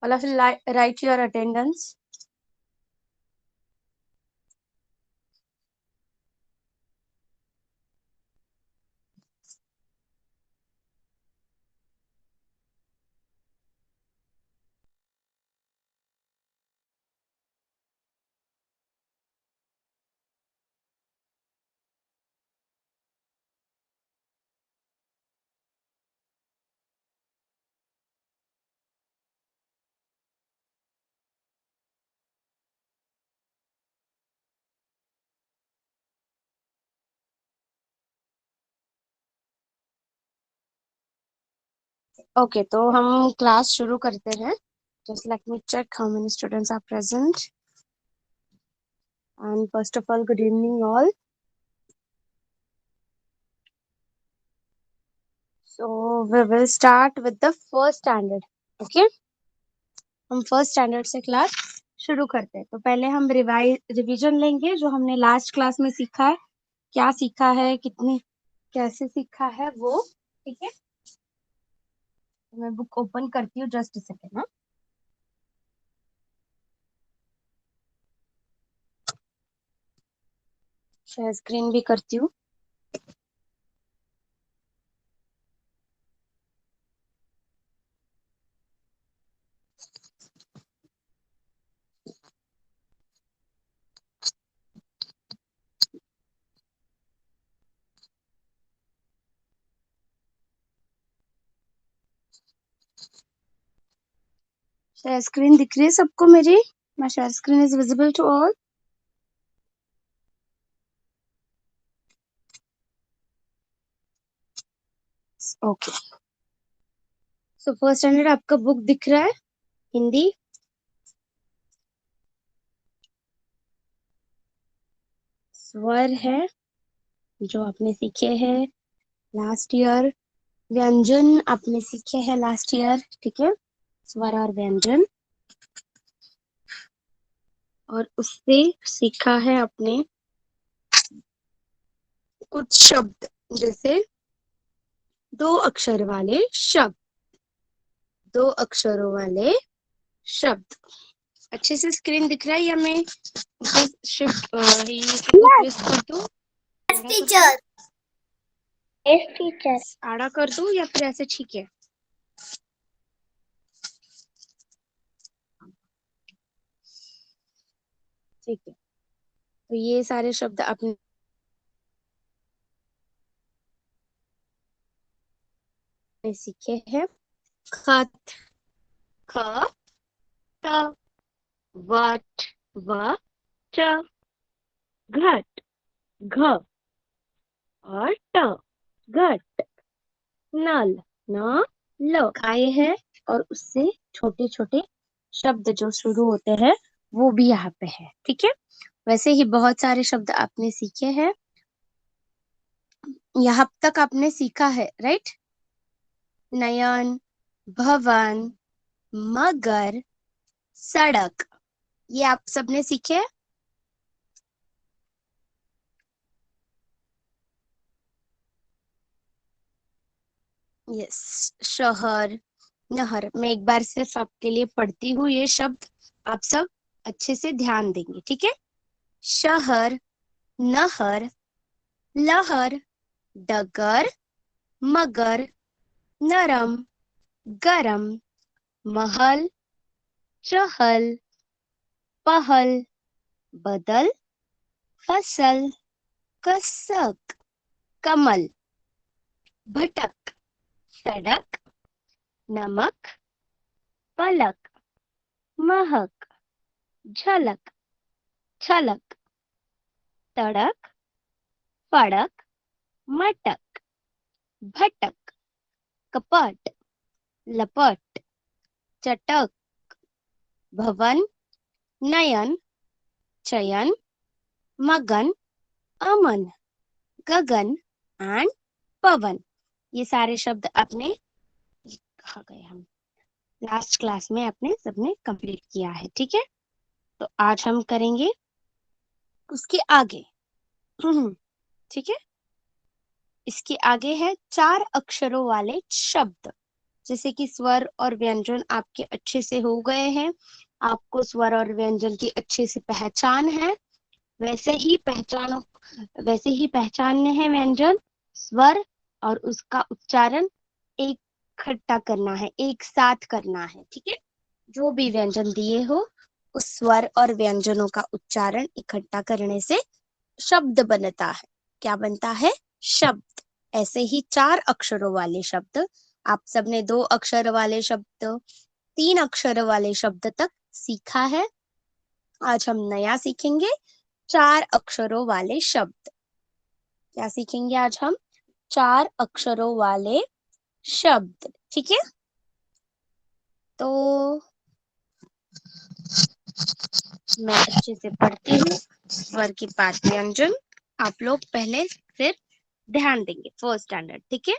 All of you write your attendance. Okay, तो हम class शुरू करते हैं. Just let me check how many students are present. And first of all, good evening all. So we will start with the first standard. Okay, हम first standard से class शुरू करते हैं. तो पहले हम रिवीजन लेंगे जो हमने लास्ट क्लास में सीखा है. क्या सीखा है, कितनी कैसे सीखा है वो. ठीक है, मैं बुक ओपन करती हूँ, जस्ट सेकेंड. हाँ, शेयर स्क्रीन भी करती हूँ. शेयर स्क्रीन दिख रही है सबको मेरी? My share screen is visible to all? Okay, so first standard आपका बुक दिख रहा है, हिंदी. स्वर है जो आपने सीखे हैं लास्ट ईयर. व्यंजन आपने सीखे हैं लास्ट ईयर. ठीक है, स्वर और व्यंजन. और उससे सीखा है आपने कुछ शब्द, जैसे दो अक्षर वाले शब्द. दो अक्षरों वाले शब्द. अच्छे से स्क्रीन दिख रहा है या मैं शिफ्ट ट्विस्ट कर दूं? Teacher, yes teacher. आड़ा कर दूं या फिर ऐसे ठीक है? ठीक है, तो ये सारे शब्द आपने सीखे हैं. खत, ख, त, वट, व, च. घट, घ और ट. घट. नल, न, ल आए हैं. और उससे छोटे छोटे शब्द जो शुरू होते हैं वो भी यहाँ पे है. ठीक है, वैसे ही बहुत सारे शब्द आपने सीखे हैं. यहाँ तक आपने सीखा है, राइट? नयन, भवन, मगर, सड़क, ये आप सबने सीखे हैं. यस, शहर, नहर. मैं एक बार सिर्फ आपके लिए पढ़ती हूँ ये शब्द, आप सब अच्छे से ध्यान देंगे. ठीक है, शहर, नहर, लहर, डगर, मगर, नरम, गरम, महल, चहल, पहल, बदल, फसल, कसक, कमल, भटक, सड़क, नमक, पलक, महक, झलक, छलक, तड़क, फड़क, मटक, भटक, कपट, लपट, चटक, भवन, नयन, चयन, मगन, अमन, गगन एंड पवन. ये सारे शब्द आपने, कहाँ गए हम, लास्ट क्लास में आपने सबने कंप्लीट किया है. ठीक है, तो आज हम करेंगे उसके आगे. ठीक है, इसके आगे है चार अक्षरों वाले शब्द. जैसे कि स्वर और व्यंजन आपके अच्छे से हो गए हैं, आपको स्वर और व्यंजन की अच्छे से पहचान है, वैसे ही पहचानने हैं व्यंजन, स्वर और उसका उच्चारण इकट्ठा करना है, एक साथ करना है। ठीक है, जो भी व्यंजन दिए हो उस स्वर और व्यंजनों का उच्चारण इकट्ठा करने से शब्द बनता है। क्या बनता है? शब्द। ऐसे ही 4 अक्षरों वाले शब्द, आप सबने 2 अक्षर वाले शब्द, 3 अक्षर वाले शब्द तक सीखा है। आज हम नया सीखेंगे 4 अक्षरों वाले शब्द। क्या सीखेंगे आज हम? 4 अक्षरों वाले शब्द। ठीक है, तो मैं अच्छे से पढ़ती हूँ। स्वर के बाद व्यंजन आप लोग पहले फिर ध्यान देंगे, फर्स्ट स्टैंडर्ड। ठीक है,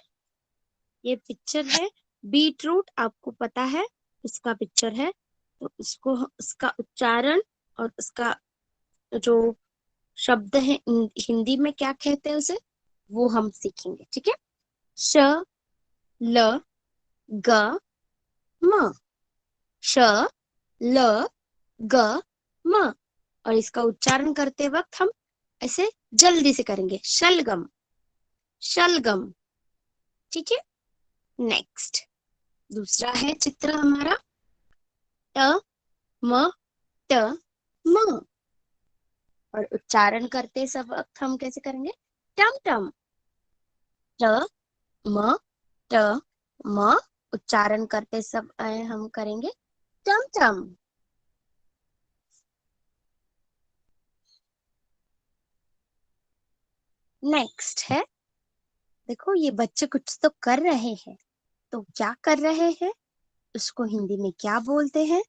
ये पिक्चर है बीटरूट, आपको पता है इसका पिक्चर है, तो उसको उसका उच्चारण और उसका जो शब्द है हिंदी में क्या कहते हैं उसे, वो हम सीखेंगे। ठीक है, श ल ग म, श ल ग म, और इसका उच्चारण करते वक्त हम ऐसे जल्दी से करेंगे, शलगम, शलगम। ठीक है, नेक्स्ट दूसरा है चित्र हमारा, ट म ट म, और उच्चारण करते सब वक्त हम कैसे करेंगे? टम टम, ट म ट म, उच्चारण करते सब हम करेंगे टम टम। नेक्स्ट है, देखो ये बच्चे कुछ तो कर रहे हैं, तो क्या कर रहे हैं, उसको हिंदी में क्या बोलते हैं?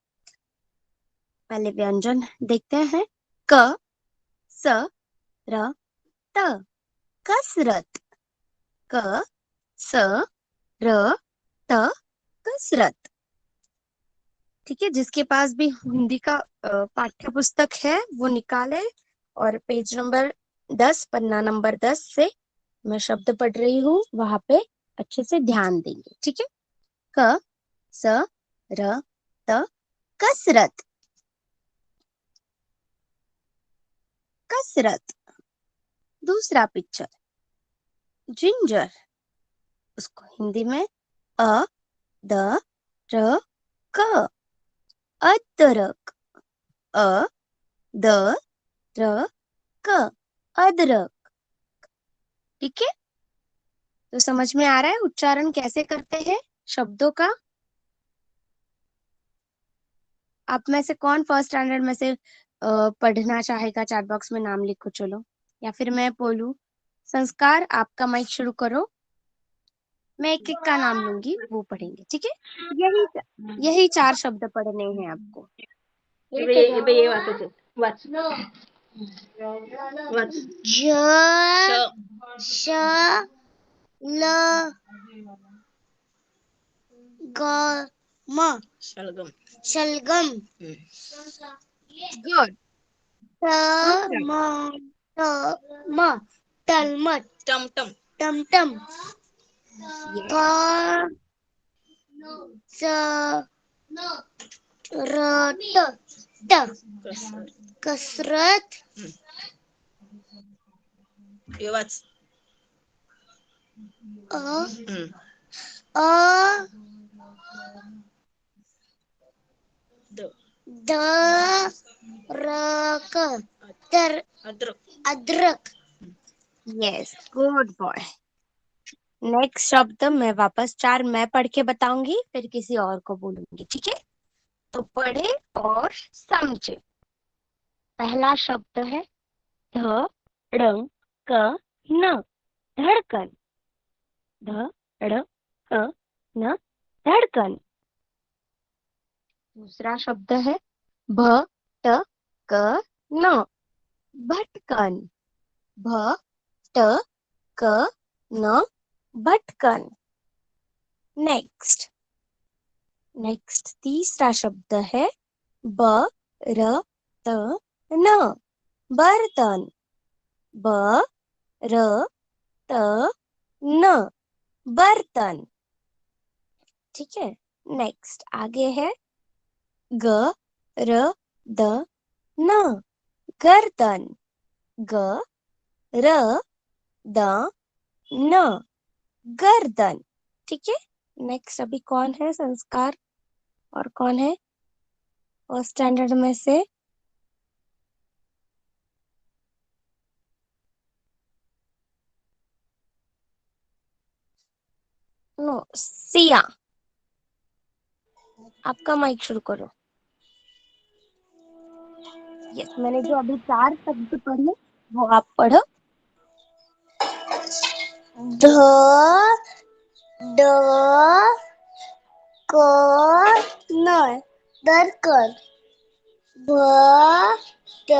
पहले व्यंजन देखते हैं, क स र त, कसरत, क स र त, कसरत। ठीक है, जिसके पास भी हिंदी का पाठ्य पुस्तक है वो निकाले, और पेज नंबर 10, पन्ना नंबर 10 से मैं शब्द पढ़ रही हूँ, वहां पे अच्छे से ध्यान देंगे। ठीक है, क स र त, कसरत, कसरत। दूसरा पिक्चर, जिंजर, उसको हिंदी में अ द र क, अदरक, अ द र क, अदरक। ठीक है, तो समझ में आ रहा है उच्चारण कैसे करते हैं शब्दों का? आप में से कौन फर्स्ट स्टैंडर्ड में से पढ़ना चाहेगा? चैट बॉक्स में नाम लिखो चलो, या फिर मैं बोलूं? संस्कार, आपका माइक शुरू करो, मैं एक एक का नाम लूंगी, वो पढ़ेंगे। ठीक है, यही 4 शब्द पढ़ने हैं आपको। ये वाच ज श ल ग म, शलगम, शलगम, गुड। त दूसरा, म त म, तलमट, टमटम, टमटम, ये क स र त, कसरत, ये वाच अ अ द र क, अदरक, अदरक। Yes, good boy. नेक्स्ट शब्द मैं वापस 4 मैं पढ़ के बताऊंगी, फिर किसी और को बोलूंगी। ठीक है, तो पढ़े और समझे। पहला शब्द है ध ड़ क न, धड़कन, ध ड़ क न, धड़कन। दूसरा शब्द है भ ट क न, भटकन, भ ट क न, भटकन। नेक्स्ट तीसरा शब्द है ब र त न, बर्तन, ब र त न, बर्तन। ठीक है। नेक्स्ट आगे है ग र द न, गर्दन। ग र द न, गर्दन। ठीक है। नेक्स्ट अभी कौन है संस्कार और कौन है फर्स्ट स्टैंडर्ड में से? नो, सिया। आपका माइक शुरू करो। यस, मैंने जो अभी 4 शब्द पढ़े वो आप पढ़ो। ध ड क न, दरकन। भ ड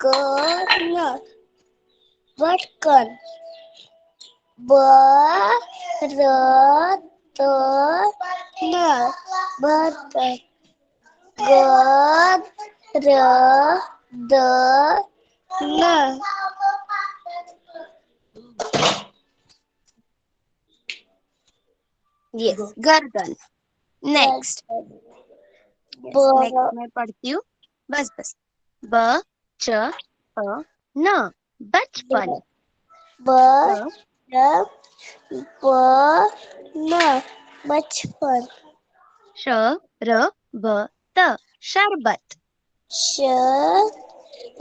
क न, भटकन। ब र त न, बर्तन। ग र द न, यस, गर्दन। नेक्स्ट नेक्स्ट मैं पढ़ती हूँ। बस बस। ब च प न, बचपन। ब श र ब न, बचपन। श र ब त, शरबत। श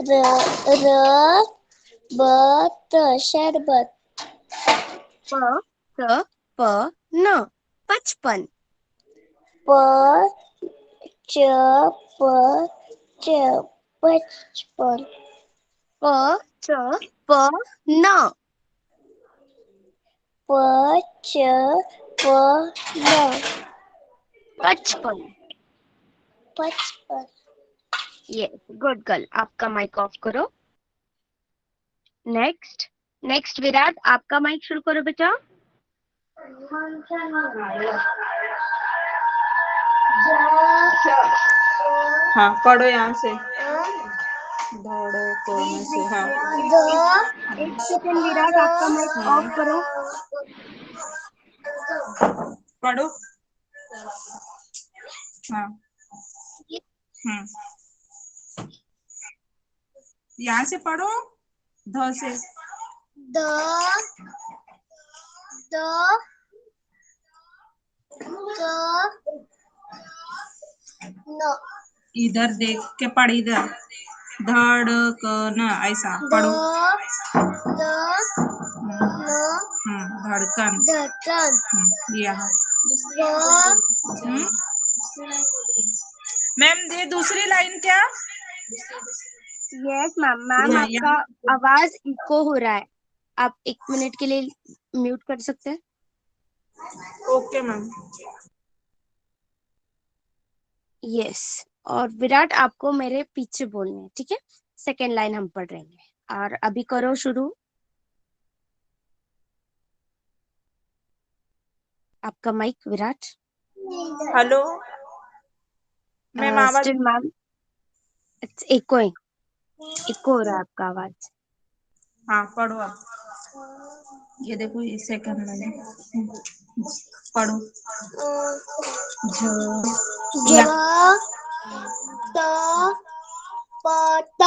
र ब त, शरबत। प च प न, पचपन। प च प च, बचपन। प च प न, प च प न, पचपन। बचपन। Yes, good girl. आपका माइक ऑफ करो। नेक्स्ट नेक्स्ट विराट, आपका माइक शुरू करो बेटा। हाँ पढ़ो यहाँ से। धड़ो कोने से। हाँ एक सेकंड विराट, आपका माइक ऑफ करो। पढ़ो। हाँ यहाँ से पढ़ो। ध से। द द न, इधर देख के पढ़, इधर। धड़कन, ऐसा द पढ़ो। द न, धड़कन। धड़कन। यहाँ। ब मैम ये दूसरी लाइन क्या? Yes ma'am. मैम आपका आवाज इको हो रहा है, आप 1 मिनट के लिए म्यूट कर सकते हैं? Okay ma'am. यस। और विराट आपको मेरे पीछे बोलना है, ठीक है? सेकेंड लाइन हम पढ़ रहे हैं और अभी करो शुरू। आपका माइक विराट। हेलो मैम, आवाज। Still ma'am it's echoing, echo हो रहा है आपका आवाज। हाँ पढ़ो आप। ये देखो ये सेकंड लाइन पढ़ो। झ ज या- त प त,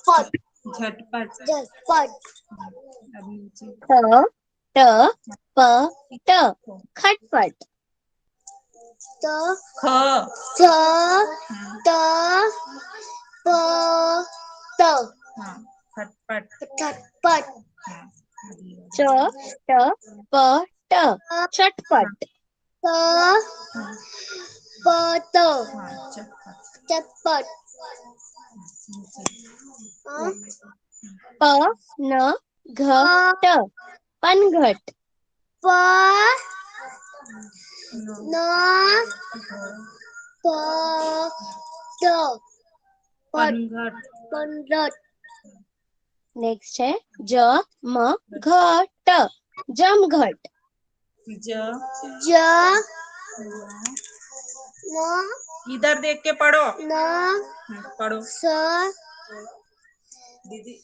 पट। झटपट। झटपट। अभी नीचे। ठ ट प ट, खटपट। त ख। थ त प त, हाँ खटपट। झटपट। हाँ च ट प ट, चटपट। त प त, हाँ चटपट। चटपट। प न घ ट, पनघट। प न प त, पनघट। पंडत। नेक्स्ट है ज म घ ट, जमघट। ज ज न इधर देख के पढ़ो। न पढ़ो स दीदी,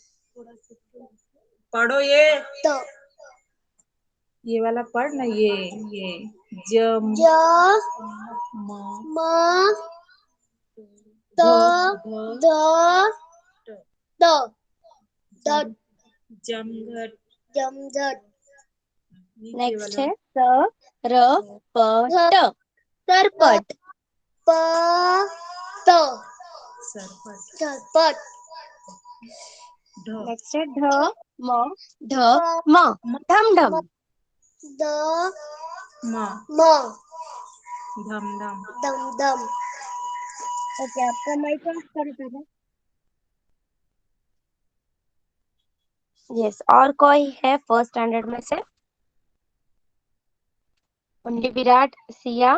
पढ़ो ये। त, ये वाला पढ़ ना, ये जम ज म म ध त ध द ट द द जमघट जमझट नीचे नेक्स्ट वाला है स र प ट सरपट। प त सरपट सरपट ढ नेक्स्ट है ढ म ढ प म म ढम ढम। द म म धम धम दम दम ओके, आपका माइक ऑफ कर दीजिए। यस, और कोई है फर्स्ट स्टैंडर्ड में से? ओनली विराट, सिया।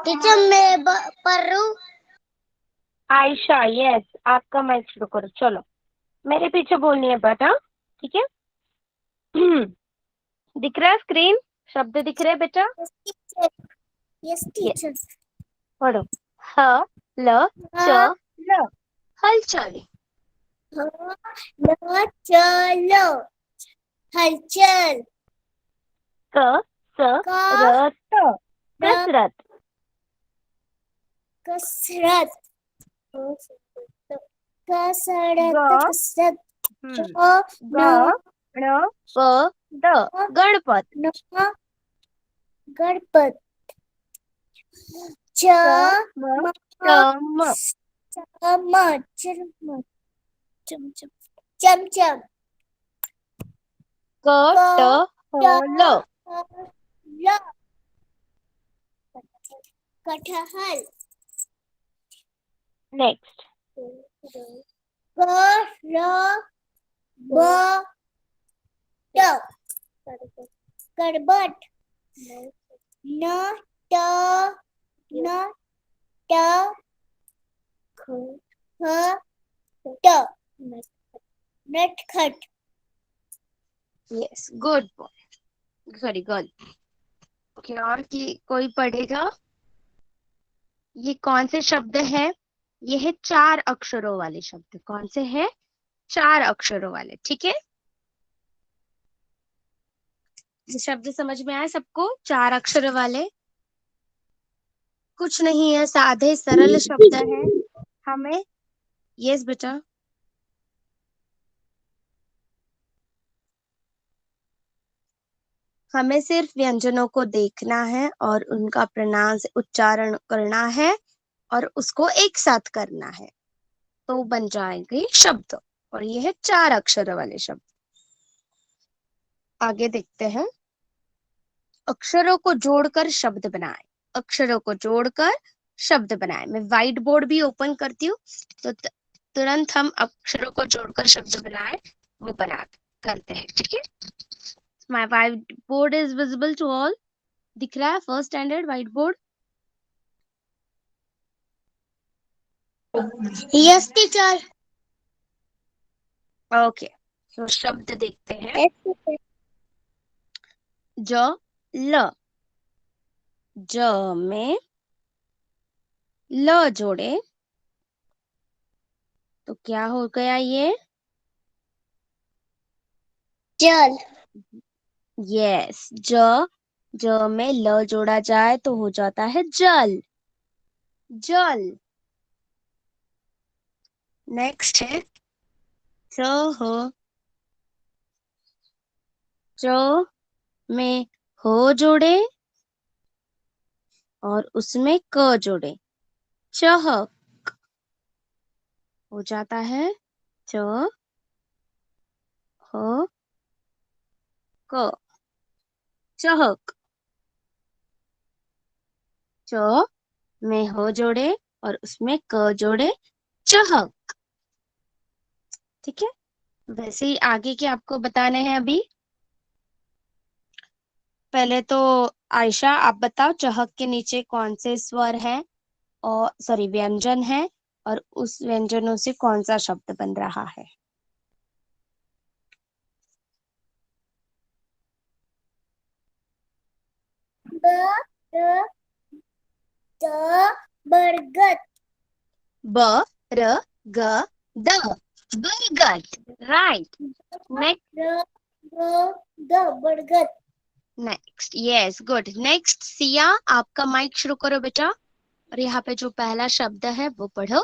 टीचर मैं पढ़ रहा हूँ। आयशा, यस, आपका माइक शुरू करो। चलो, मेरे पीछे बोलनी है बेटा, ठीक है? दिख रहा है स्क्रीन? शब्द दिख रहे हैं बेटा? Yes yes, teacher. पढ़ो। ह ल च ल, हलचल। ल चलो हलचल क स का र त, कसरत। कसरत कसरत ग कसरत ग न ण प द, गणपत। न गणपत च च म म च म, चम चम चमचम चमचम क क ट ट ह ल, ल कटहल नेक्स्ट। क र ब ट करबट न ट न ट ख ट नटखट yes, good boy, sorry girl. Okay, और की कोई पढ़ेगा? ये कौन से शब्द है? ये है 4 अक्षरों वाले शब्द। कौन से हैं? 4 अक्षरों वाले, ठीक है? ये शब्द समझ में आए सबको? 4 अक्षर वाले। कुछ नहीं है, साधे सरल शब्द है। हमें, यस बेटा, हमें सिर्फ व्यंजनों को देखना है और उनका प्रणाम से उच्चारण करना है और उसको एक साथ करना है, तो बन जाएंगे शब्द। और ये है 4 अक्षर वाले शब्द। आगे देखते हैं। अक्षरों को जोड़कर शब्द बनाएं। अक्षरों को जोड़कर शब्द बनाएं। मैं व्हाइट बोर्ड भी ओपन करती हूँ, तो तुरंत हम अक्षरों को जोड़कर शब्द बनाएं, वो बना करते हैं, ठीक है? My whiteboard is visible to all. दिख रहा है first standard whiteboard? Yes teacher okay, तो शब्द देखते हैं। ज ल, ज में ल जोड़े तो क्या हो गया ये? चल यस, ज में ल जोड़ा जाए तो हो जाता है जल। जल। नेक्स्ट है च हो, च में हो जोड़े और उसमें क जोड़े, चहक हो जाता है च ह क, चहक। च में हो जोड़े और उसमें क जोड़े, चहक। ठीक है? वैसे ही आगे के आपको बताने हैं अभी। पहले तो आयशा आप बताओ, चहक के नीचे कौन से स्वर है और सॉरी व्यंजन है और उस व्यंजनों से कौन सा शब्द बन रहा है? ब र द बरगद ब र ग द, बरगद। Right. Next. बरगद. Next. Yes, good. Next, Siya, आपका माइक शुरू करो बेटा, और यहाँ पे जो पहला शब्द है वो पढ़ो.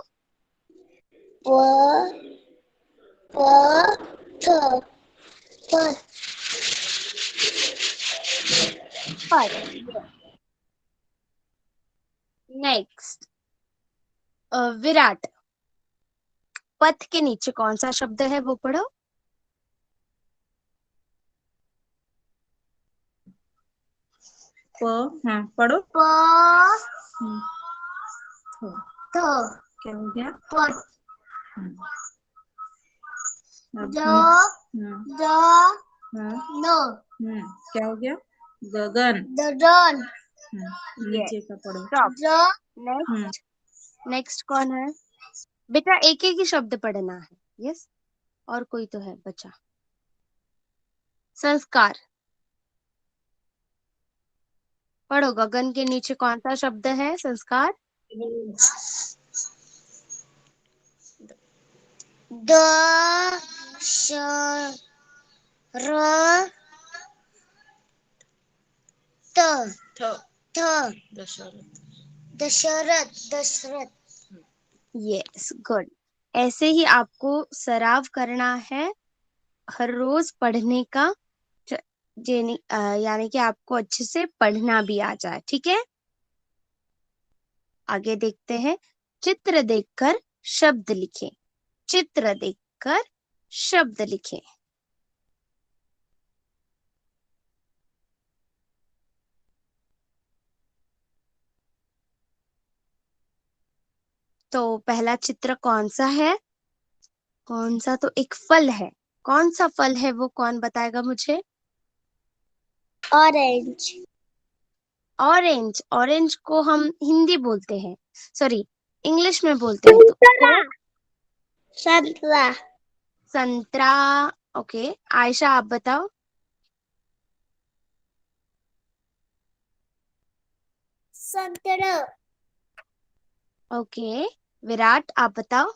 पर नेक्स्ट, विराट. पथ के नीचे कौन सा शब्द है वो पढ़ो. हाँ पढ़ो. प हम्म, थ क्या हो गया? पथ. अब द हाँ, द हाँ, न क्या हो गया? गगन. ददन. नीचे का पढ़ो. Stop. The next. नेक्स्ट कौन है बेटा? एक एक ही शब्द पढ़ना है. यस. और कोई तो है बचा. संस्कार. पढ़ो, गगन के नीचे कौन सा शब्द है? संस्कार. द श र त थ दशरथ. दशरथ. Yes, good. ऐसे ही आपको सराव करना है हर रोज पढ़ने का, यानी कि आपको अच्छे से पढ़ना भी आ जाए. ठीक है, आगे देखते हैं. चित्र देखकर शब्द लिखें. चित्र देखकर शब्द लिखें. तो पहला चित्र कौन सा है? कौन सा? तो एक फल है. कौन सा फल है वो कौन बताएगा मुझे? ऑरेंज. ऑरेंज. ऑरेंज को हम हिंदी बोलते हैं, सॉरी इंग्लिश में बोलते हैं, तो संतरा. संतरा. ओके, आयशा आप बताओ. संतरा. ओके, विराट आप बताओ.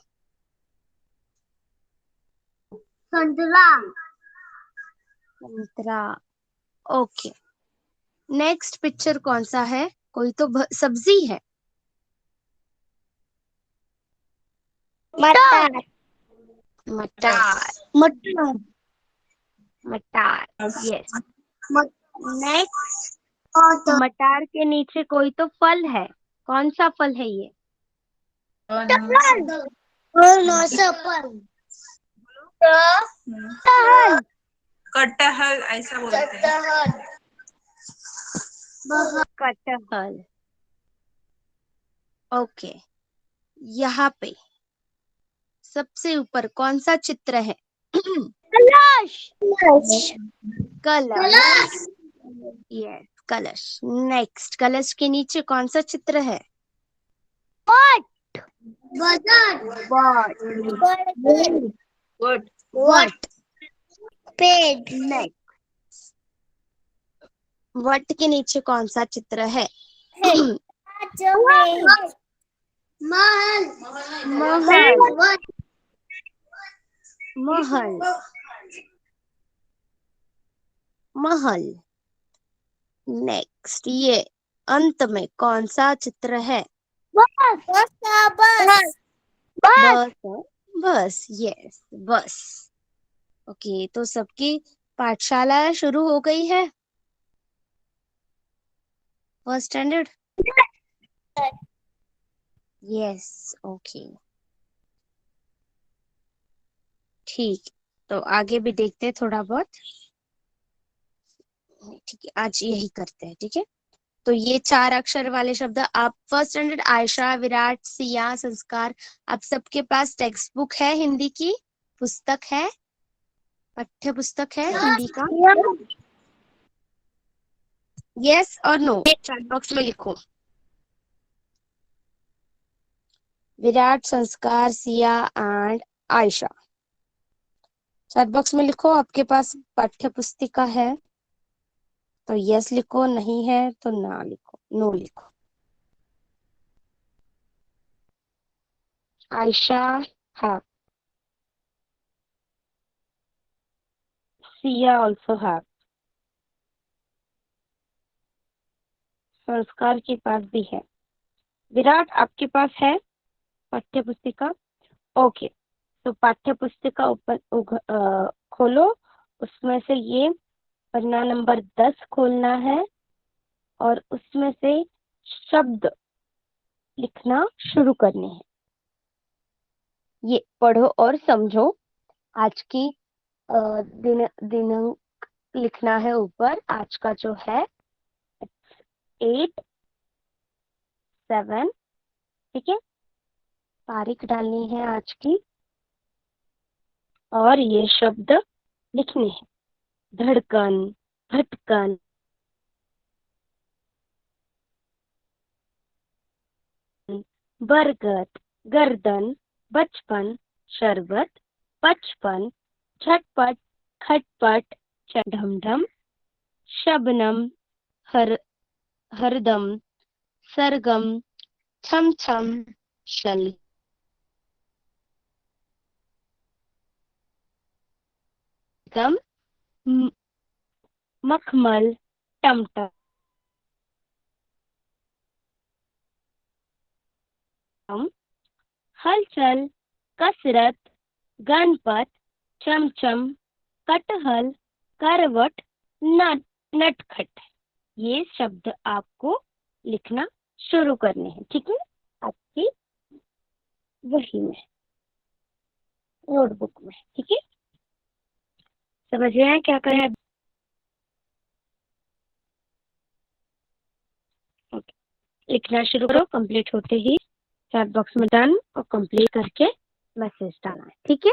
संतरा. संतरा. ओके. नेक्स्ट पिक्चर कौन सा है? कोई तो सब्जी है. मटर. मटर. मटर. मटर. यस. नेक्स्ट. मटर के नीचे कोई तो फल है. कौन सा फल है ये? कटहल ऐसा बोलते हैं. कटहल. ओके, यहाँ पे सबसे ऊपर कौन सा चित्र है? कलश. कलश. यस, कलश. नेक्स्ट, कलश के नीचे कौन सा चित्र है? गुड. वट. पेड़. नेक्स्ट, वट के नीचे कौन सा चित्र है? महल. महल. महल. महल. नेक्स्ट, ये अंत में कौन सा चित्र है? बस. बस. बस. यस, बस. ओके, तो सबकी पाठशाला शुरू हो गई है. First standard. यस. ओके, ठीक. तो आगे भी देखते हैं थोड़ा बहुत. ठीक है, आज यही करते हैं. ठीक है, तो ये 4 अक्षर वाले शब्द आप फर्स्ट स्टैंडर्ड, आयशा, विराट, सिया, संस्कार, आप सबके पास टेक्स्ट बुक है, हिंदी की पुस्तक है, पाठ्य पुस्तक है हिंदी का. यस और नो चैट बॉक्स में लिखो. विराट, संस्कार, Siya and Ayesha, chat box में लिखो. आपके पास पाठ्य पुस्तिका है तो यस लिखो, नहीं है तो ना लिखो, नो लिखो. आयशा, हाँ. Sia also have. संस्कार के पास भी है। विराट, आपके पास है पाठ्य पुस्तिका? ओके, तो पाठ्य पुस्तिका खोलो, उसमें से ये पन्ना नंबर 10 खोलना है और उसमें से शब्द लिखना शुरू करने हैं। ये पढ़ो और समझो। आज की दिनांक लिखना है ऊपर। आज का जो है 8/7, ठीक है, तारीख डालनी है आज की और ये शब्द लिखने हैं। धड़कन, भटकन, बरगद, गर्दन, बचपन, शरबत, पचपन, झटपट, खटपट, ढमढम, शबनम, हरदम, सरगम, छम छम, शलगम, मखमल, टमटम, हलचल, कसरत, गणपत, चमचम, कटहल, करवट, नटखट। ये शब्द आपको लिखना शुरू करने हैं, ठीक है, आपकी वही में, नोटबुक में, ठीक है। समझ रहे हैं क्या करें? ओके, लिखना शुरू करो। कंप्लीट होते ही चैट बॉक्स में डन और कंप्लीट करके मैसेज डालना है, ठीक है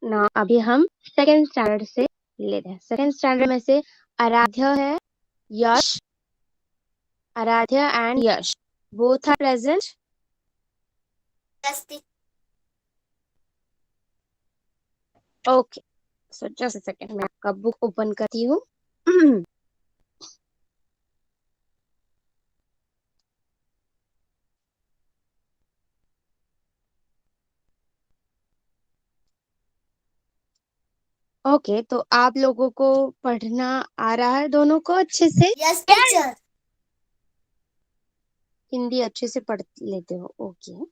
ना। अभी हम सेकेंड स्टैंडर्ड से ले रहे हैं। सेकेंड स्टैंडर्ड में से आराध्य है, Yash, Aaradhya and Yash both are present. Okay, so just a second, मैं आपका बुक ओपन करती हूँ। ओके, तो आप लोगों को पढ़ना आ रहा है दोनों को अच्छे से? Yes teacher. हिंदी अच्छे से पढ़ लेते हो? ओके,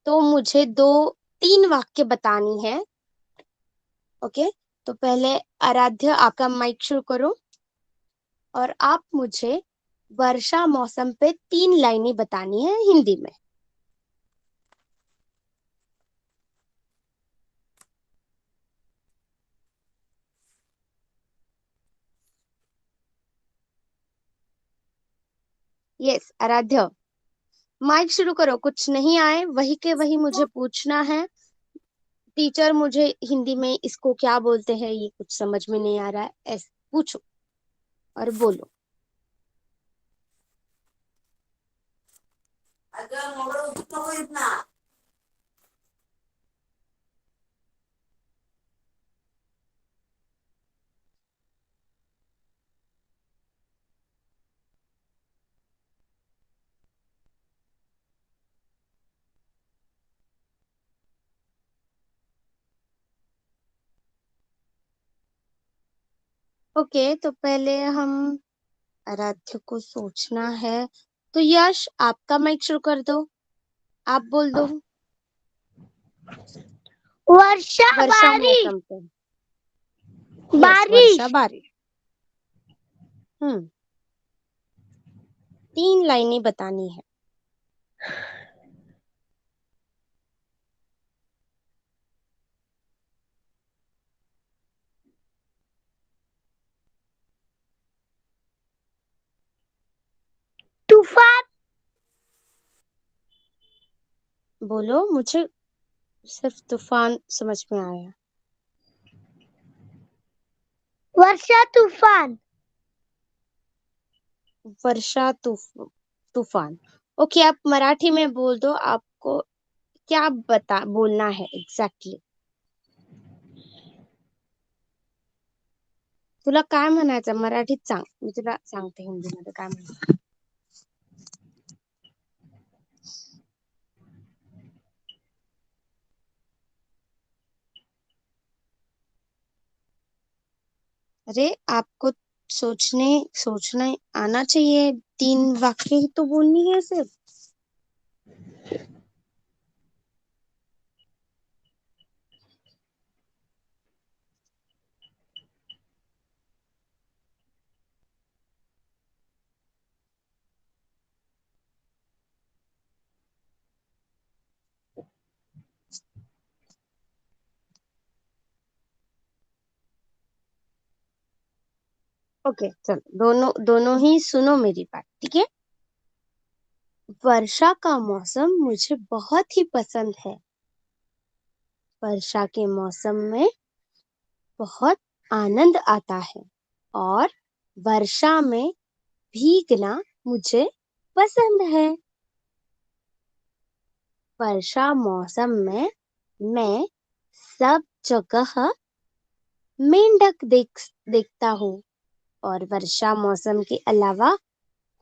तो मुझे 2-3 वाक्य बतानी है। ओके, तो पहले आराध्य आपका माइक शुरू करो और आप मुझे वर्षा मौसम पे 3 लाइनें बतानी है हिंदी में। यस आराध्य, माइक शुरू करो। कुछ नहीं आए वही के वही मुझे पूछना है। टीचर मुझे हिंदी में इसको क्या बोलते हैं ये कुछ समझ में नहीं आ रहा है, ऐसे पूछो और बोलो। ओके, तो पहले हम आराध्य को सोचना है। तो यश आपका माइक शुरू कर दो, आप बोल दो। वर्षा वर्षा बारिश। मौसम पे। यस, बारिश। वर्षा बारिश। 3 लाइनें बतानी है। तूफान। बोलो, मुझे सिर्फ तूफान समझ में आया। वर्षा तूफान। वर्षा तूफान। ओके, आप मराठी में बोल दो, आपको क्या बोलना है एक्झॅक्टली। तुला काय म्हणायचं मराठीत सांग, मी तुला सांगते हिंदीमध्ये काय म्हणायचं। अरे आपको सोचना आना चाहिए, 3 वाक्य ही तो बोलनी है सिर्फ। ओके चलो, दोनों दोनों ही सुनो मेरी बात, ठीक है। वर्षा का मौसम मुझे बहुत ही पसंद है। वर्षा के मौसम में बहुत आनंद आता है और वर्षा में भीगना मुझे पसंद है। वर्षा मौसम में मैं सब जगह मेंढक देखता हूँ, और वर्षा मौसम के अलावा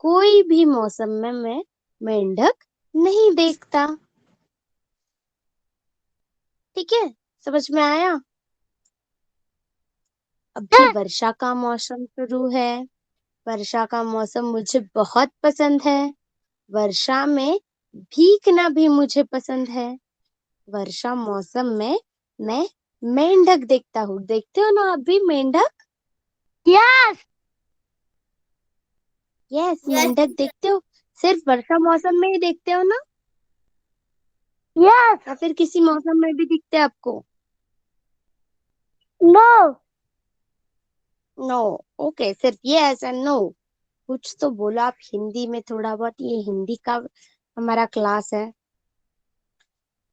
कोई भी मौसम में मैं मेंढक नहीं देखता। ठीक है, समझ में आया? अभी वर्षा का मौसम शुरू है। वर्षा का मौसम मुझे बहुत पसंद है। वर्षा में भीगना भी मुझे पसंद है। वर्षा मौसम में मैं मेंढक देखता हूँ। देखते हो ना आप भी मेंढक? Yes. Yes, Yes. मेंढक देखते हो? सिर्फ वर्षा मौसम में ही देखते हो ना, Yes. या फिर किसी मौसम में भी दिखते हैं आपको? No. नो। ओके, सिर्फ यस एंड नो। कुछ तो बोलो आप हिंदी में थोड़ा बहुत, ये हिंदी का हमारा क्लास है।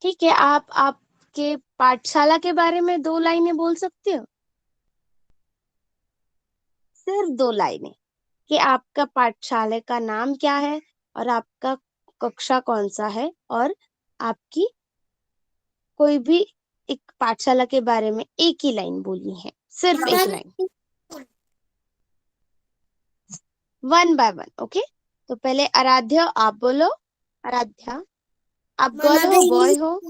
ठीक है, आप आपके पाठशाला के बारे में 2 लाइनें बोल सकते हो? सिर्फ 2 लाइनें, कि आपका पाठशाला का नाम क्या है और आपका कक्षा कौन सा है, और आपकी कोई भी एक पाठशाला के बारे में एक ही लाइन बोलनी है, सिर्फ एक लाइन, 1 बाय 1। ओके, तो पहले आराध्या आप बोलो। आराध्या, आप गर्ल Manada हो बॉय English. हो?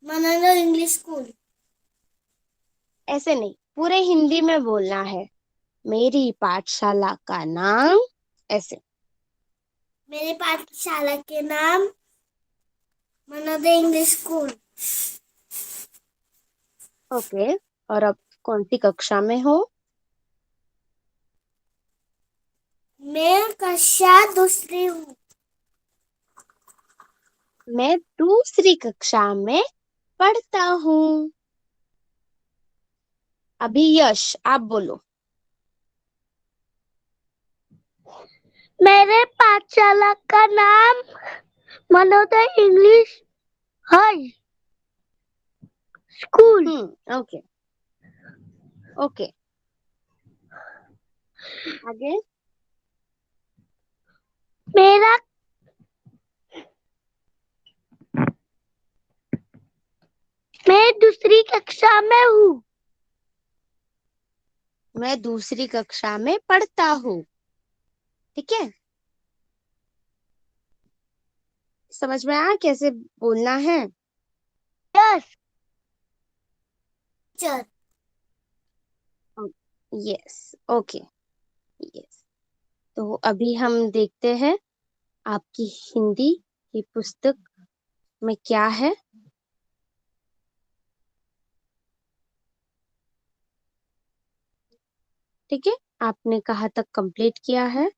Manada English School. ऐसे नहीं, पूरे हिंदी में बोलना है। मेरी पाठशाला का नाम, ऐसे। मेरे पाठशाला के नाम मनोदय इंग्लिश स्कूल। ओके, और अब कौन सी कक्षा में हो? मैं कक्षा दूसरी हूँ। मैं दूसरी कक्षा में पढ़ता हूँ। अभी यश आप बोलो। मेरे पाठशाला का नाम Manoday English high school. Okay okay, आगे। मेरा मैं दूसरी कक्षा में हूँ। मैं दूसरी कक्षा में पढ़ता हूँ। ठीक है, समझ में आया कैसे बोलना है? Yes teacher. Yes, okay, yes. तो अभी हम देखते हैं आपकी हिंदी की पुस्तक में क्या है। ठीक है, आपने कहाँ तक कंप्लीट किया है?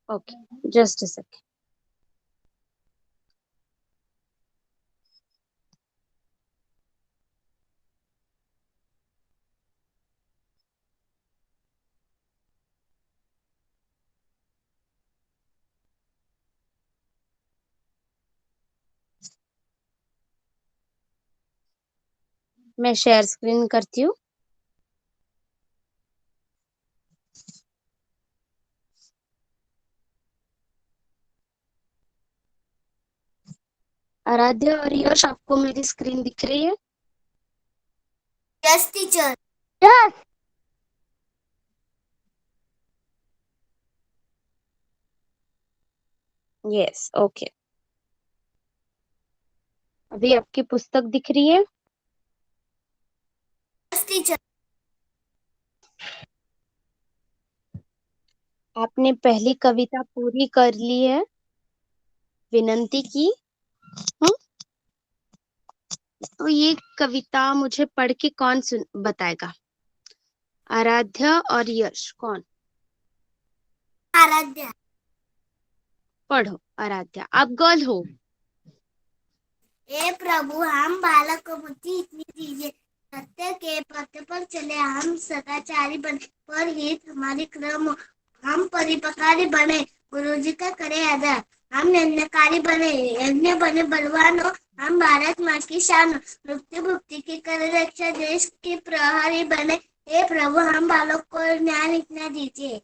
Okay, just a second. मैं शेयर स्क्रीन करती हूँ। आराध्या और यश, आपको मेरी स्क्रीन दिख रही है? Yes teacher. Yes yes, okay. अभी आपकी पुस्तक दिख रही है? टीचर। आपने पहली कविता पूरी कर ली है, विनंती की। तो ये कविता मुझे पढ़ के कौन बताएगा? आराध्या और यश, कौन? आराध्या। पढ़ो आराध्या, आप गर्ल हो। हे प्रभु, हम बालक को बुद्धि इतनी दीजिए, सत्य के पथ पर चले, हम सदाचारी बने, पर हित हमारी क्रम हो। हम परिपकारी बने, गुरु जी का करे आदर, हम यज्ञकारी बने, यज्ञ बने बलवान हो, हम भारत माँ की शान हो, मृत्यु भुक्ति की कर रक्षा, देश के प्रहरी बने। हे प्रभु, हम बालक को ज्ञान इतना दीजिए।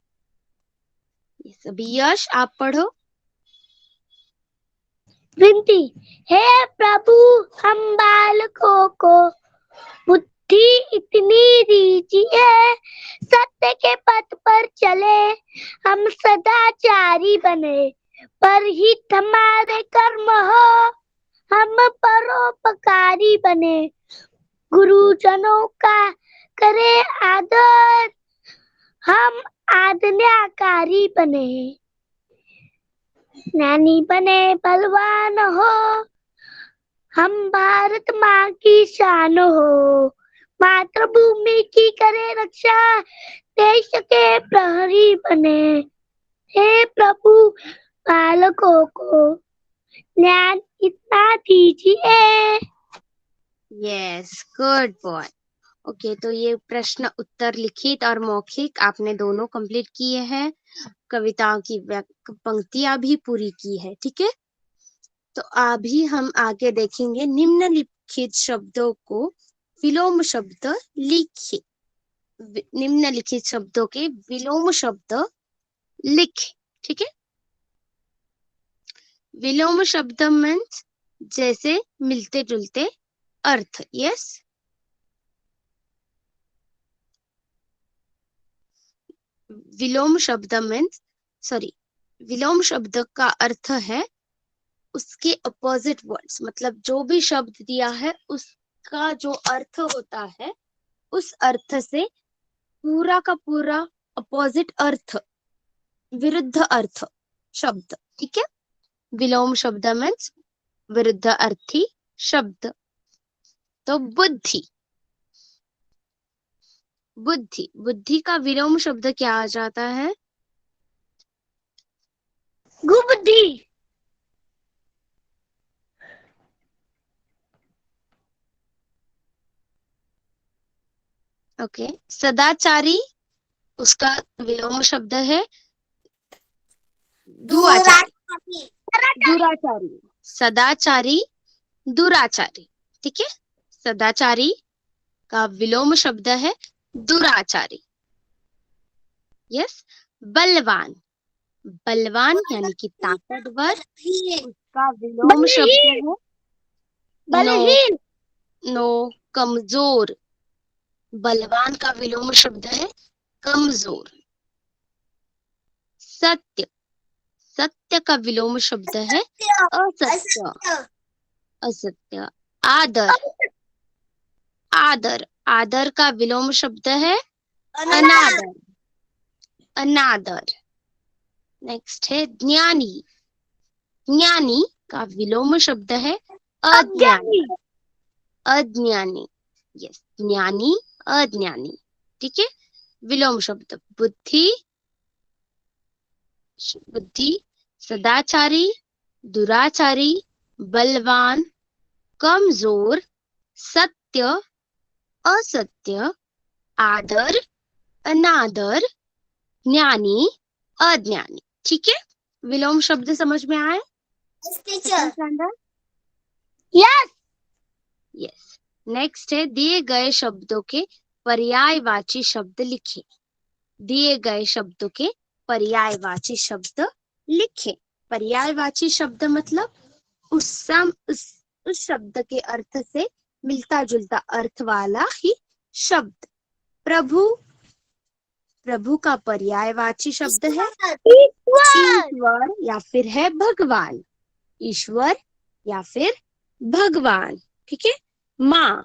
ये सभी यश, आप पढ़ो। विनती, हे प्रभु, हम बालकों को बुद्धि इतनी दीजिए, सत्य के पथ पर चले, हम सदाचारी बने, पर हित हमारे कर्म हो, हम परोपकारी बने, गुरुजनों का करे आदर, हम आज्ञाकारी बने, ज्ञानी बने बलवान हो, हम भारत माँ की शान हो, मातृभूमि की करे रक्षा, देश के प्रहरी बने। हे प्रभु, बालकों को ज्ञान इतना दीजिए। Yes, good boy. ओके, तो ये प्रश्न उत्तर लिखित और मौखिक आपने दोनों कंप्लीट किए हैं। कविताओं की पंक्तियां भी पूरी की है, ठीक है। तो अभी हम आगे देखेंगे निम्नलिखित शब्दों को विलोम शब्द लिखे। निम्नलिखित शब्दों के विलोम शब्द लिखे, ठीक है। विलोम शब्द मीन्स जैसे मिलते जुलते अर्थ। यस, विलोम शब्द मीन्स विलोम शब्द का अर्थ है उसके अपोजिट वर्ड्स, मतलब जो भी शब्द दिया है उसका जो अर्थ होता है उस अर्थ से पूरा का पूरा अपोजिट अर्थ, विरुद्ध अर्थ शब्द, ठीक है। विलोम शब्द मीन्स विरुद्ध अर्थी शब्द। तो बुद्धि, बुद्धि का विलोम शब्द क्या आ जाता है? गुबुद्धि। ओके, सदाचारी, उसका विलोम शब्द है दुराचारी। दुराचारी, सदाचारी, दुराचारी, ठीक है। सदाचारी का विलोम शब्द है दुराचारी। यस, बलवान, बलवान यानी कि ताकतवर, उसका विलोम शब्द है बलहीन। नो, कमजोर। बलवान का विलोम शब्द है कमजोर। सत्य, सत्य का विलोम शब्द है असत्य। असत्य। आदर, आदर, आदर का विलोम शब्द है अनादर। अनादर। नेक्स्ट है ज्ञानी, ज्ञानी का विलोम शब्द है अज्ञानी। अज्ञानी, यस, ज्ञानी, अज्ञानी, ठीक है। विलोम शब्द बुद्धि, बुद्धि, सदाचारी, दुराचारी, बलवान, कमजोर, सत्य, असत्य, आदर, अनादर, ज्ञानी, अज्ञानी, ठीक है। विलोम शब्द समझ में आए? यस। यस। नेक्स्ट है दिए गए शब्दों के पर्यायवाची शब्द लिखे। दिए गए शब्दों के पर्यायवाची शब्द लिखे। पर्यायवाची शब्द मतलब उस शब्द के अर्थ से मिलता जुलता अर्थ वाला ही शब्द। प्रभु, प्रभु का पर्यायवाची शब्द है ईश्वर या फिर है भगवान। ईश्वर या फिर भगवान, ठीक है। माँ,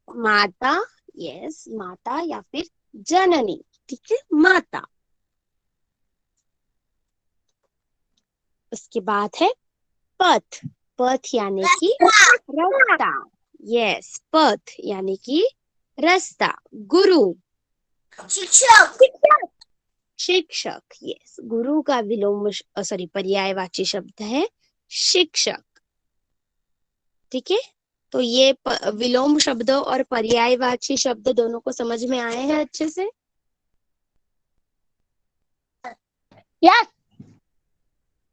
माता, यस माता या फिर जननी, ठीक है, माता। उसके बाद है पथ, पथ यानी कि रास्ता, यस पथ यानी कि रास्ता। गुरु, शिक्षक, शिक्षक, यस गुरु का विलोम सॉरी पर्यायवाची शब्द है शिक्षक, ठीक है। तो ये विलोम शब्द और पर्यायवाची शब्द दोनों को समझ में आए हैं अच्छे से? Yes,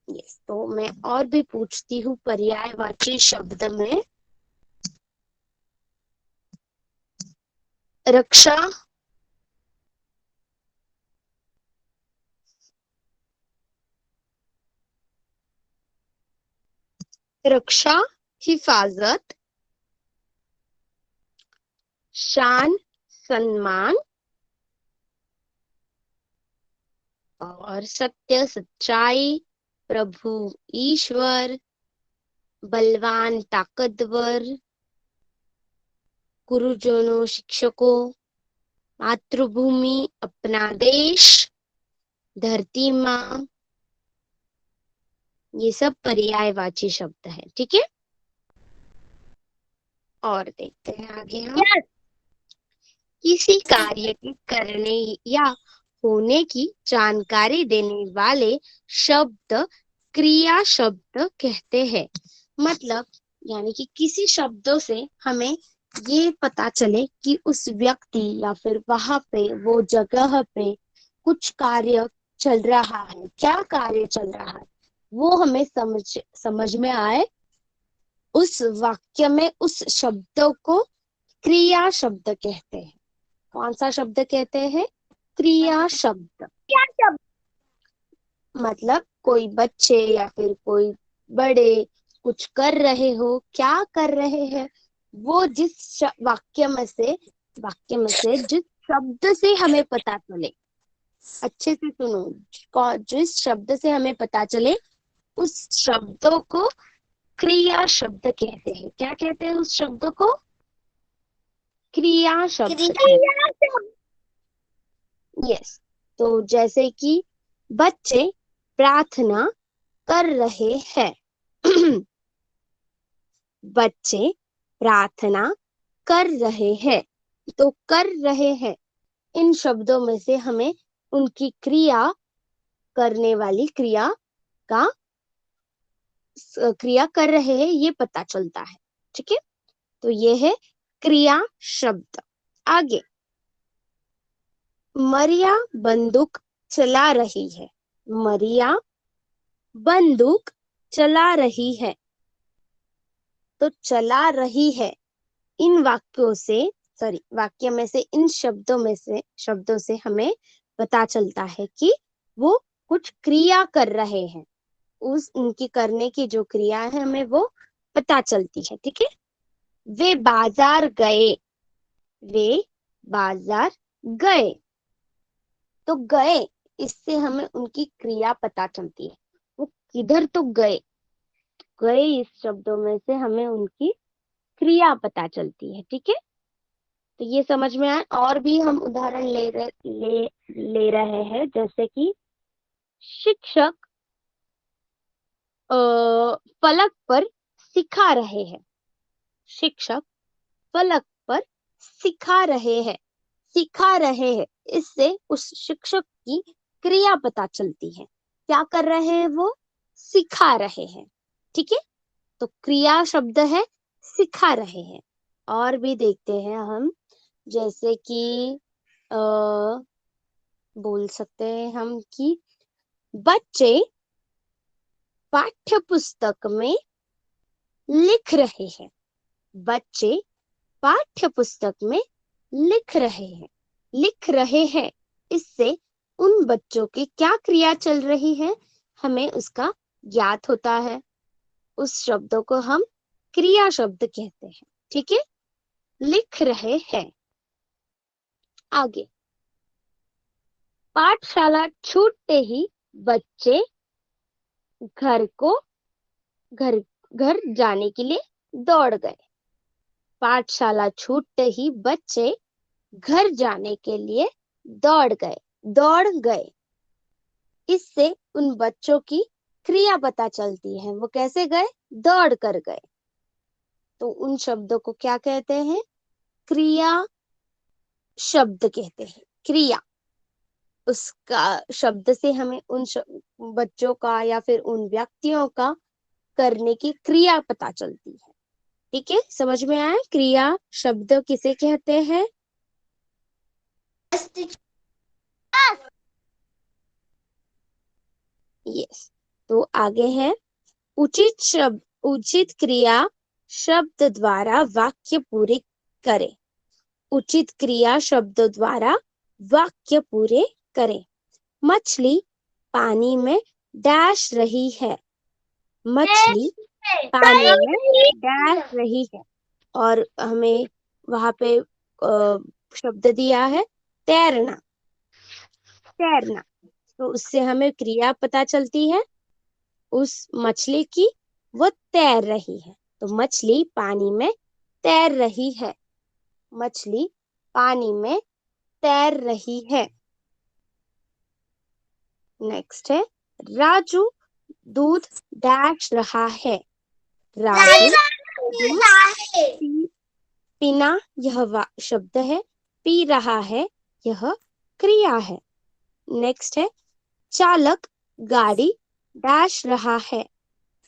yes. तो मैं और भी पूछती हूँ पर्यायवाची शब्द में। रक्षा, रक्षा, हिफाजत, शान, सम्मान, और सत्य, सच्चाई, प्रभु, ईश्वर, बलवान, ताकतवर, गुरुजनों, शिक्षकों, मातृभूमि, अपना देश, धरती माँ, ये सब पर्यायवाची शब्द है, ठीक है। और देखते हैं आगे हम। किसी कार्य के करने या होने की जानकारी देने वाले शब्द क्रिया शब्द कहते हैं। मतलब यानी कि किसी शब्दों से हमें ये पता चले कि उस व्यक्ति या फिर वहां पे वो जगह पे कुछ कार्य चल रहा है, क्या कार्य चल रहा है वो हमें समझ में आए, उस वाक्य में उस शब्दों को क्रिया शब्द कहते हैं। कौन सा शब्द कहते हैं? क्रिया शब्द। क्या शब्द? मतलब कोई बच्चे या फिर कोई बड़े कुछ कर रहे हो, क्या कर रहे हैं, वो जिस वाक्य में से जिस शब्द से हमें पता चले, अच्छे से सुनो, जिस शब्द से हमें पता चले उस शब्दों को क्रिया शब्द कहते हैं। क्या कहते हैं उस शब्द को? क्रिया शब्द कहते हैं। यस। तो जैसे कि बच्चे प्रार्थना कर रहे हैं। बच्चे प्रार्थना कर रहे हैं। तो कर रहे हैं इन शब्दों में से हमें उनकी क्रिया, करने वाली क्रिया का क्रिया कर रहे हैं ये पता चलता है, ठीक है। तो ये है क्रिया शब्द। आगे, मरिया बंदूक चला रही है। मरिया बंदूक चला रही है। तो चला रही है इन वाक्यों से, सॉरी वाक्य में से, इन शब्दों से हमें पता चलता है कि वो कुछ क्रिया कर रहे हैं। उस उनकी करने की जो क्रिया है हमें वो पता चलती है, ठीक है। वे बाजार गए। वे बाजार गए। तो गए, इससे हमें उनकी क्रिया पता चलती है, वो किधर तो गए। गए इस शब्दों में से हमें उनकी क्रिया पता चलती है, ठीक है। तो ये समझ में आए। और भी हम उदाहरण ले रहे हैं, जैसे कि शिक्षक फलक पर सिखा रहे हैं। शिक्षक फलक पर सिखा रहे हैं। सिखा रहे हैं, इससे उस शिक्षक की क्रिया पता चलती है। क्या कर रहे हैं वो? सिखा रहे हैं, ठीक है। तो क्रिया शब्द है सिखा रहे हैं। और भी देखते हैं हम, जैसे कि आ, बोल सकते हैं हम कि बच्चे पाठ्य पुस्तक में लिख रहे हैं। बच्चे पाठ्य पुस्तक में लिख रहे हैं। लिख रहे हैं, इससे उन बच्चों की क्या क्रिया चल रही है हमें उसका ज्ञात होता है। उस शब्दों को हम क्रिया शब्द कहते हैं, ठीक है। लिख रहे हैं। आगे, पाठशाला छूटते ही बच्चे घर को घर घर जाने के लिए दौड़ गए। पाठशाला छूटते ही बच्चे घर जाने के लिए दौड़ गए। इससे उन बच्चों की क्रिया पता चलती है, वो कैसे गए, दौड़ कर गए। तो उन शब्दों को क्या कहते हैं, क्रिया शब्द कहते हैं। क्रिया, उसका शब्द से हमें उन बच्चों का या फिर उन व्यक्तियों का करने की क्रिया पता चलती है। ठीक है, समझ में आया, क्रिया शब्द किसे कहते हैं। यस, तो आगे है उचित क्रिया शब्द द्वारा वाक्य पूरे करें। उचित क्रिया शब्द द्वारा वाक्य पूरे करें। मछली पानी में डैश रही है। मछली पानी में डैश रही है, और हमें वहां पे शब्द दिया है तैरना। तैरना, तो उससे हमें क्रिया पता चलती है उस मछली की, वो तैर रही है। तो मछली पानी में तैर रही है। मछली पानी में तैर रही है। नेक्स्ट है राजू दूध डैश रहा है। राजू दूध पीना, यह शब्द है। पी रहा है, यह क्रिया है। नेक्स्ट है चालक गाड़ी डैश रहा है।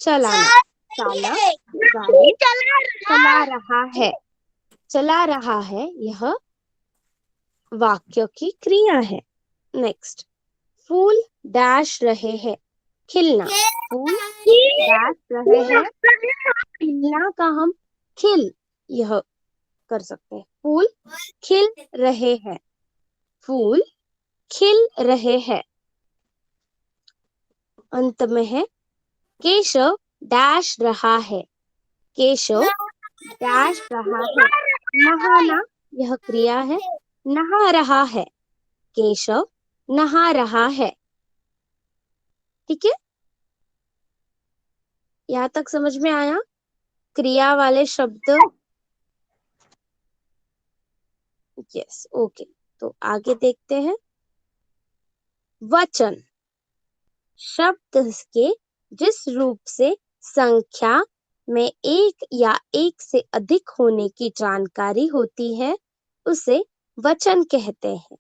चलाना, चालक गाड़ी चला रहा है। चला रहा है, यह वाक्य की क्रिया है। नेक्स्ट, फूल डैश रहे हैं। खिलना, फूल डैश रहे हैं। खिलना का हम खिल, यह कर सकते हैं। फूल खिल रहे हैं। फूल खिल रहे हैं। अंत में है केशव डैश रहा है। केशव डैश रहा है। नहाना, यह क्रिया है। नहा रहा है। केशव नहा रहा है। ठीक है, यहाँ तक समझ में आया क्रिया वाले शब्द। यस, ओके, तो आगे देखते हैं। वचन, शब्द के जिस रूप से संख्या में एक या एक से अधिक होने की जानकारी होती है, उसे वचन कहते हैं।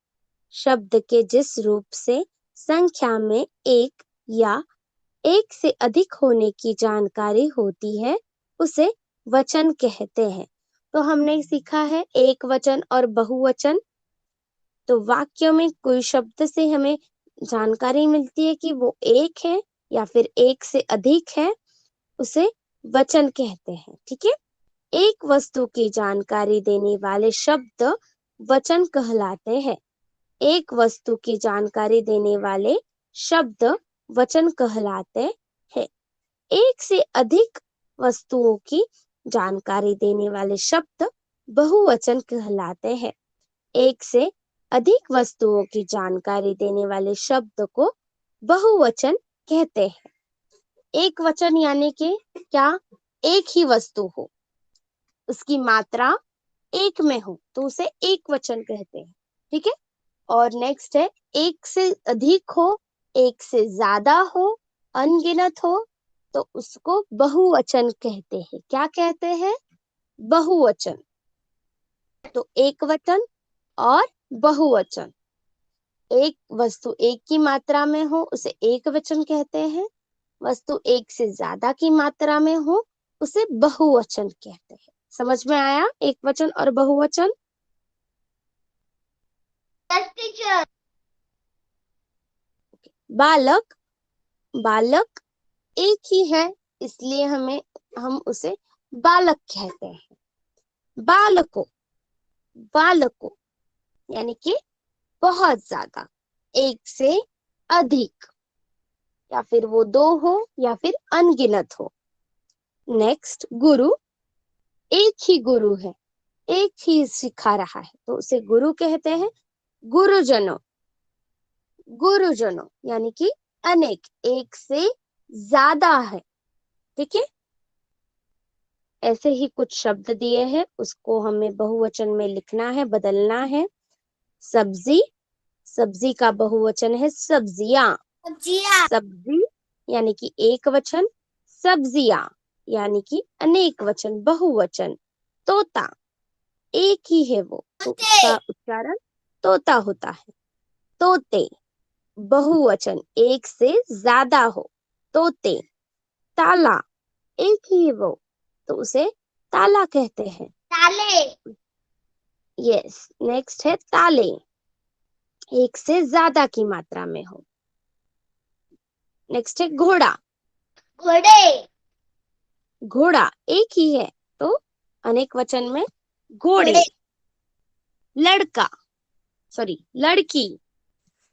शब्द के जिस रूप से संख्या में एक या एक से अधिक होने की जानकारी होती है, उसे वचन कहते हैं। तो हमने सीखा है एक वचन और बहुवचन। तो वाक्य में कोई शब्द से हमें जानकारी मिलती है कि वो एक है या फिर एक से अधिक है, उसे वचन कहते हैं। ठीक है, एक वस्तु की जानकारी देने वाले शब्द वचन कहलाते हैं। एक वस्तु की जानकारी देने वाले शब्द वचन कहलाते हैं। एक से अधिक वस्तुओं की जानकारी देने वाले शब्द बहुवचन कहलाते हैं। एक से अधिक वस्तुओं की जानकारी देने वाले शब्द को बहुवचन कहते हैं। एक वचन यानी कि क्या, एक ही वस्तु हो, उसकी मात्रा एक में हो, तो उसे एक वचन कहते हैं। ठीक है, और नेक्स्ट है एक से अधिक हो, एक से ज्यादा हो, अनगिनत हो, तो उसको बहुवचन कहते हैं। क्या कहते हैं, बहुवचन। तो एक वचन और बहुवचन, एक वस्तु एक की मात्रा में हो उसे एक वचन कहते हैं। वस्तु एक से ज्यादा की मात्रा में हो उसे बहुवचन कहते हैं। समझ में आया एक वचन और बहुवचन। बालक, बालक एक ही है, इसलिए हम उसे बालक कहते हैं। बालकों, बालकों यानी कि बहुत ज्यादा, एक से अधिक, या फिर वो दो हो या फिर अनगिनत हो। नेक्स्ट, गुरु, एक ही गुरु है, एक ही सिखा रहा है, तो उसे गुरु कहते हैं। गुरुजनों, गुरुजनों यानी कि अनेक, एक से ज्यादा है, ठीक है। ऐसे ही कुछ शब्द दिए हैं, उसको हमें बहुवचन में लिखना है, बदलना है। सब्जी, सब्जी का बहुवचन है सब्जियां। सब्जियां। सब्जी यानी कि एक वचन, सब्जियां यानी कि अनेक वचन, बहुवचन। तोता, एक ही है वो, तो उसका उच्चारण तोता होता है। तोते, बहुवचन, एक से ज्यादा हो, तोते। ताला, एक ही है वो, तो उसे ताला कहते हैं। ताले। यस, नेक्स्ट है ताले, एक से ज्यादा की मात्रा में हो। नेक्स्ट है घोड़ा। घोड़े। घोड़ा एक ही है, तो अनेक वचन में घोड़े। घोड़े। लड़का, सॉरी लड़की।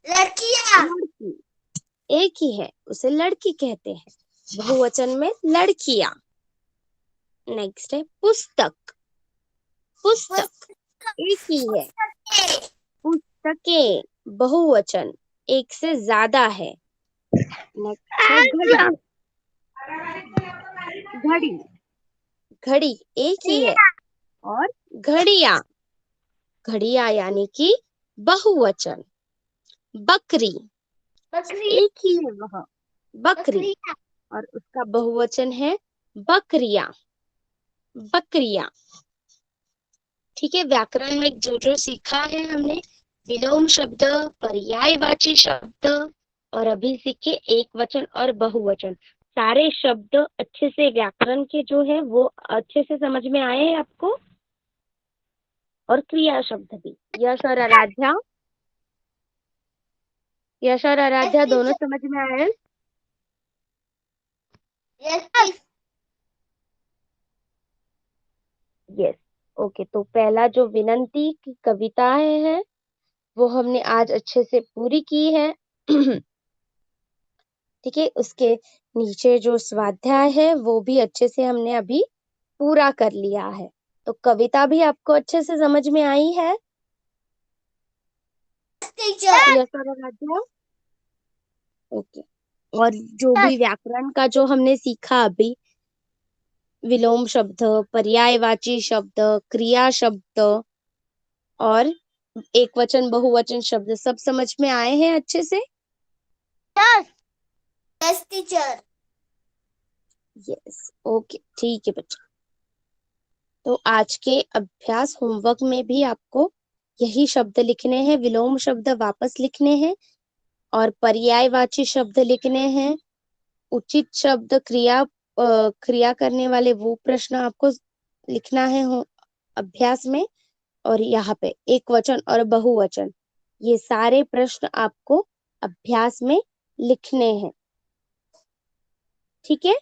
लड़कियां। लड़की एक ही है, उसे लड़की कहते हैं, बहुवचन में लड़कियां। नेक्स्ट है पुस्तक। पुस्तक एक ही है, पुस्तकें। पुस्तकें बहुवचन, एक से ज्यादा है। नेक्स्ट है घड़ी। घड़ी, घड़ी एक ही है, और घड़ियां, घड़ियां यानी कि बहुवचन। बकरी, बकरी। एक ही है वह, बकरी, बकरियां। और उसका बहुवचन है बकरियां। बकरियां। ठीक है, व्याकरण में जो जो सीखा है हमने, विलोम शब्द, पर्यायवाची शब्द, और अभी सीखे एक वचन और बहुवचन, सारे शब्द अच्छे से व्याकरण के जो है वो अच्छे से समझ में आए हैं आपको। और क्रिया शब्द भी, यश और आराध्या, यश और आराध्या दोनों समझ में आए हैं? यस। यस। ओके, तो पहला जो विनंती की कविताएं हैं वो हमने आज अच्छे से पूरी की है। ठीक है, उसके नीचे जो स्वाध्याय है वो भी अच्छे से हमने अभी पूरा कर लिया है। तो कविता भी आपको अच्छे से समझ में आई है? टीचर। यस और आराध्या? ओके। और जो भी व्याकरण का जो हमने सीखा अभी, विलोम शब्द, पर्यायवाची शब्द, क्रिया शब्द, और एक वचन बहुवचन शब्द, सब समझ में आए हैं अच्छे से? Yes teacher. यस। ओके, ठीक है बच्चा। तो आज के अभ्यास होमवर्क में भी आपको यही शब्द लिखने हैं, विलोम शब्द वापस लिखने हैं, और पर्यायवाची शब्द लिखने हैं। उचित शब्द, क्रिया करने वाले वो प्रश्न आपको लिखना है अभ्यास में। और यहाँ पे एक वचन और बहुवचन, ये सारे प्रश्न आपको अभ्यास में लिखने हैं। ठीक है?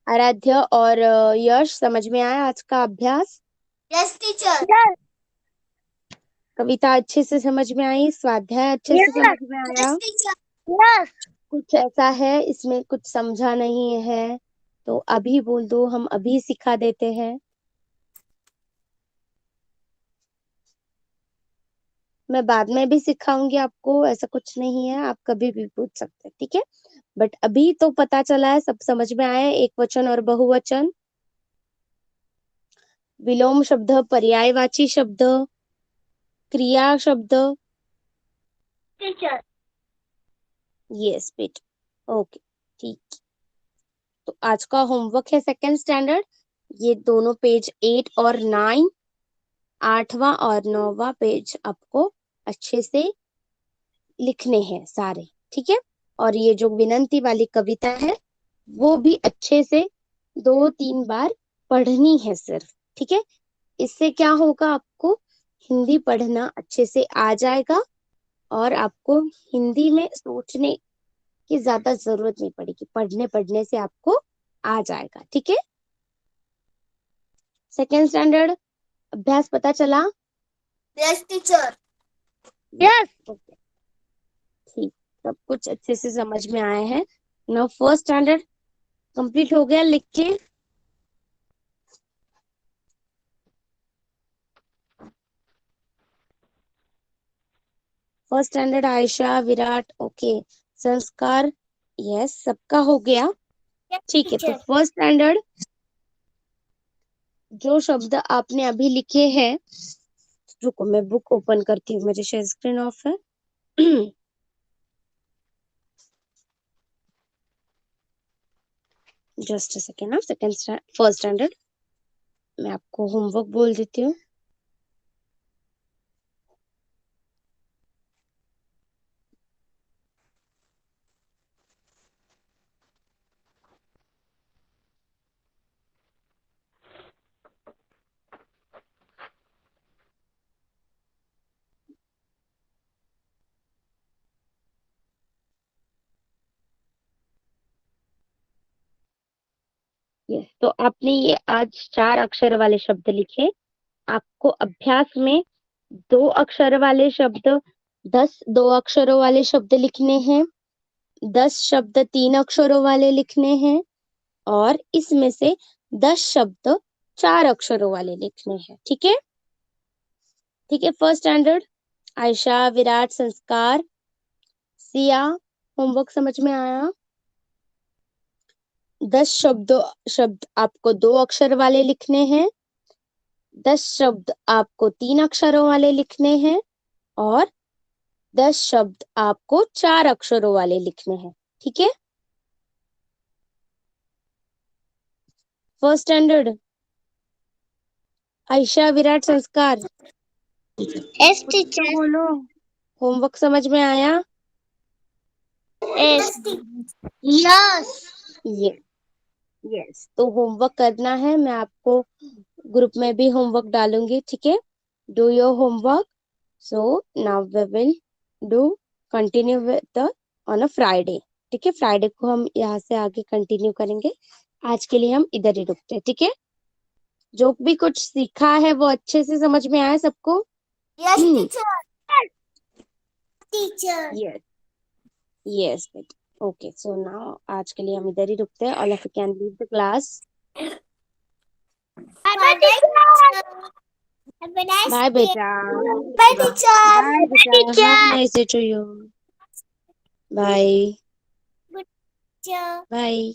आराध्य और यश, समझ में आया आज का अभ्यास? Yes teacher. कविता अच्छे से समझ में आई? स्वाध्याय अच्छे से समझ में आया? Yes teacher. कुछ ऐसा है इसमें कुछ समझा नहीं है तो अभी बोल दो, हम अभी सिखा देते हैं। मैं बाद में भी सिखाऊंगी आपको, ऐसा कुछ नहीं है, आप कभी भी पूछ सकते हैं। ठीक है, बट अभी तो पता चला है, सब समझ में आया है, एक वचन और बहुवचन, विलोम शब्द, पर्यायवाची शब्द, क्रिया शब्द। टीचर। यस बेटा, ओके, ठीक। तो आज का होमवर्क है सेकेंड स्टैंडर्ड, ये दोनों पेज 8 और 9, 8वां और 9वां पेज आपको अच्छे से लिखने हैं सारे। ठीक है, और ये जो विनंती वाली कविता है वो भी अच्छे से 2-3 बार पढ़नी है सिर्फ। ठीक है, इससे क्या होगा, आपको हिंदी पढ़ना अच्छे से आ जाएगा, और आपको हिंदी में सोचने की ज्यादा जरूरत नहीं पड़ेगी, पढ़ने पढ़ने से आपको आ जाएगा। ठीक है, सेकेंड स्टैंडर्ड अभ्यास पता चला? Yes teacher. ओके, ठीक, सब कुछ अच्छे से समझ में आए हैं ना? फर्स्ट स्टैंडर्ड कंप्लीट हो गया लिख के? First standard Ayesha, Virat, okay. संस्कार यस, सबका हो गया। ठीक है, तो टीचर फर्स्ट स्टैंडर्ड जो शब्द आपने अभी लिखे हैं, रुको मैं बुक ओपन करती हूँ, मेरी शेयर स्क्रीन ऑफ है। Just a second, first standard मैं आपको होमवर्क बोल देती हूँ। यस, तो आपने ये आज 4 अक्षर वाले शब्द लिखे। आपको अभ्यास में 2 अक्षर वाले शब्द 2 अक्षरों वाले शब्द लिखने हैं, 10 शब्द 3 अक्षरों वाले लिखने हैं और इसमें से 10 शब्द 4 अक्षरों वाले लिखने हैं। ठीक है? ठीक है, फर्स्ट स्टैंडर्ड आयशा, विराट, संस्कार, सिया, होमवर्क समझ में आया? 10 शब्द आपको 2 अक्षर वाले लिखने हैं, 10 शब्द आपको 3 अक्षरों वाले लिखने हैं और 10 शब्द आपको 4 अक्षरों वाले लिखने हैं। ठीक है, फर्स्ट स्टैंडर्ड आयशा, विराट, संस्कार, यस कुछ तो टीचर बोलो। होमवर्क समझ में आया? यस यस ये यस, तो होमवर्क करना है, मैं आपको ग्रुप में भी होमवर्क डालूंगी। ठीक है, do your homework. So now we will do continue with on a Friday. ठीक है, फ्राइडे को हम यहाँ से आगे कंटिन्यू करेंगे। आज के लिए हम इधर ही रुकते हैं। ठीक है, जो भी कुछ सीखा है वो अच्छे से समझ में आया सबको? Yes teacher teacher yes yes बेटा, ओके, सो नाउ आज के लिए हम इधर ही रुकते हैं। All of you can leave the class. Bye teacher have a nice bye day बेटा। बाय टीचर बाय बेटा, have a nice day to you. Bye teacher bye.